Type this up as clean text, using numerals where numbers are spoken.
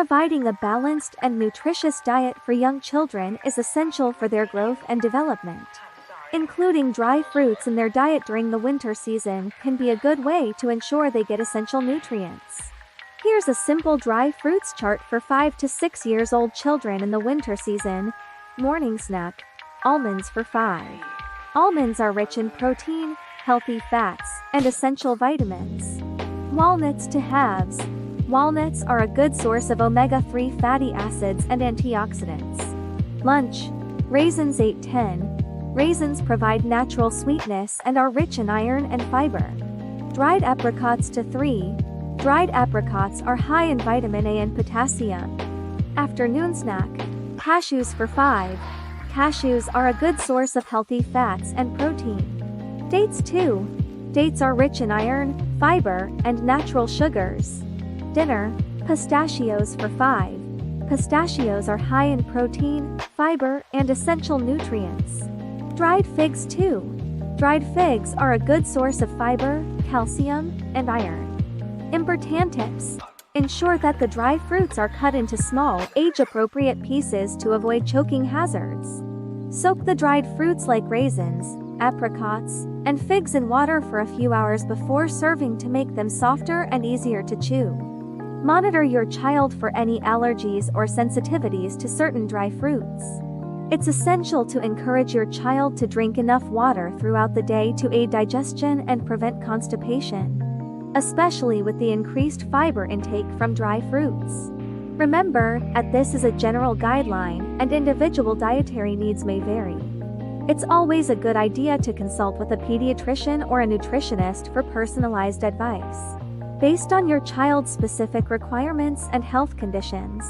Providing a balanced and nutritious diet for young children is essential for their growth and development. Including dry fruits in their diet during the winter season can be a good way to ensure they get essential nutrients. Here's a simple dry fruits chart for 5 to 6 years old children in the winter season. Morning snack: almonds for 5. Almonds are rich in protein, healthy fats, and essential vitamins. Walnuts to halves. Walnuts are a good source of omega-3 fatty acids and antioxidants. Lunch: raisins 8-10. Raisins provide natural sweetness and are rich in iron and fiber. Dried apricots to 3. Dried apricots are high in vitamin A and potassium. Afternoon snack: cashews for 5. Cashews are a good source of healthy fats and protein. Dates 2. Dates are rich in iron, fiber, and natural sugars. Dinner: pistachios for 5. Pistachios are high in protein, fiber, and essential nutrients. Dried figs 2. Dried figs are a good source of fiber, calcium, and iron. Important tips: ensure that the dry fruits are cut into small, age-appropriate pieces to avoid choking hazards. Soak the dried fruits like raisins, apricots, and figs in water for a few hours before serving to make them softer and easier to chew. Monitor your child for any allergies or sensitivities to certain dry fruits. It's essential to encourage your child to drink enough water throughout the day to aid digestion and prevent constipation, especially with the increased fiber intake from dry fruits. Remember, this is a general guideline, and individual dietary needs may vary. It's always a good idea to consult with a pediatrician or a nutritionist for personalized advice, based on your child's specific requirements and health conditions.